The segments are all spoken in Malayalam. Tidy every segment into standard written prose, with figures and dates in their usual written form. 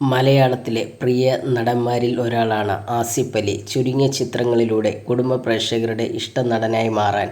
മലയാളത്തിലെ പ്രിയ നടന്മാരിൽ ഒരാളാണ് ആസിഫ് അലി. ചുരുങ്ങിയ ചിത്രങ്ങളിലൂടെ കുടുംബ പ്രേക്ഷകരുടെ ഇഷ്ടനടനായി മാറാൻ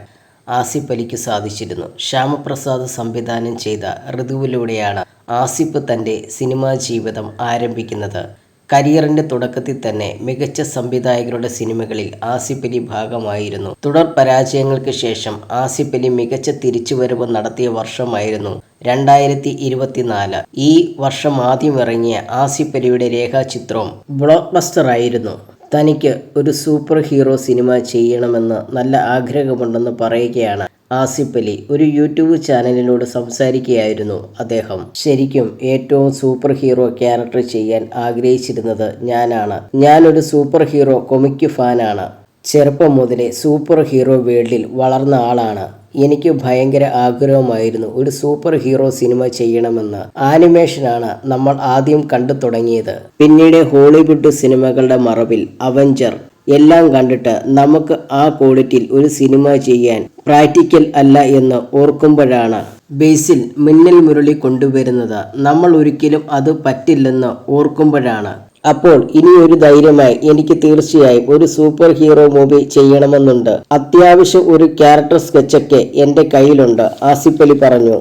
ആസിഫ് അലിക്ക് സാധിച്ചിരുന്നു. ശ്യാമപ്രസാദ് സംവിധാനം ചെയ്ത ഋതുവിലൂടെയാണ് ആസിഫ് തൻ്റെ സിനിമാ ജീവിതം ആരംഭിക്കുന്നത്. കരിയറിൻ്റെ തുടക്കത്തിൽ തന്നെ മികച്ച സംവിധായകരുടെ സിനിമകളിൽ ആസിഫ് അലി ഭാഗമായിരുന്നു. തുടർ പരാജയങ്ങൾക്ക് ശേഷം ആസിഫ് അലി മികച്ച തിരിച്ചുവരവ് നടത്തിയ വർഷമായിരുന്നു 2024. ഈ വർഷം ആദ്യം ഇറങ്ങിയ ആസിഫ് അലിയുടെ രേഖാചിത്രവും ബ്ലോക്ക് ബസ്റ്റർ ആയിരുന്നു. തനിക്ക് ഒരു സൂപ്പർ ഹീറോ സിനിമ ചെയ്യണമെന്ന് നല്ല ആഗ്രഹമുണ്ടെന്ന് പറയുകയാണ് ആസിഫ് അലി. ഒരു യൂട്യൂബ് ചാനലിനോട് സംസാരിക്കുകയായിരുന്നു അദ്ദേഹം. ശരിക്കും ഏറ്റവും സൂപ്പർ ഹീറോ ക്യാരക്ടർ ചെയ്യാൻ ആഗ്രഹിച്ചിരുന്നത് ഞാനാണ്. ഞാനൊരു സൂപ്പർ ഹീറോ കൊമിക് ഫാനാണ്. ചെറുപ്പം മുതലേ സൂപ്പർ ഹീറോ വേൾഡിൽ വളർന്ന ആളാണ്. എനിക്ക് ഭയങ്കര ആഗ്രഹമായിരുന്നു ഒരു സൂപ്പർ ഹീറോ സിനിമ ചെയ്യണമെന്ന്. ആനിമേഷനാണ് നമ്മൾ ആദ്യം കണ്ടു തുടങ്ങിയത്. പിന്നീട് ഹോളിവുഡ് സിനിമകളുടെ മറവിൽ അവഞ്ചർ എല്ലാം കണ്ടിട്ട് നമുക്ക് ആ ക്വാളിറ്റിയിൽ ഒരു സിനിമ ചെയ്യാൻ പ്രാക്ടിക്കൽ അല്ല എന്ന് ഓർക്കുമ്പോഴാണ് ബേസിൽ മിന്നൽ മുരളി കൊണ്ടുവരുന്നത്. നമ്മൾ ഒരിക്കലും അത് പറ്റില്ലെന്ന് ഓർക്കുമ്പോഴാണ് അപ്പോൾ ഇനിയൊരു ധൈര്യമായി എനിക്ക് തീർച്ചയായും ഒരു സൂപ്പർ ഹീറോ മൂവി ചെയ്യണമെന്നുണ്ട്. അത്യാവശ്യം ഒരു ക്യാരക്ടർ സ്കെച്ചൊക്കെ എൻ്റെ കയ്യിലുണ്ട്, ആസിഫ് അലി പറഞ്ഞു.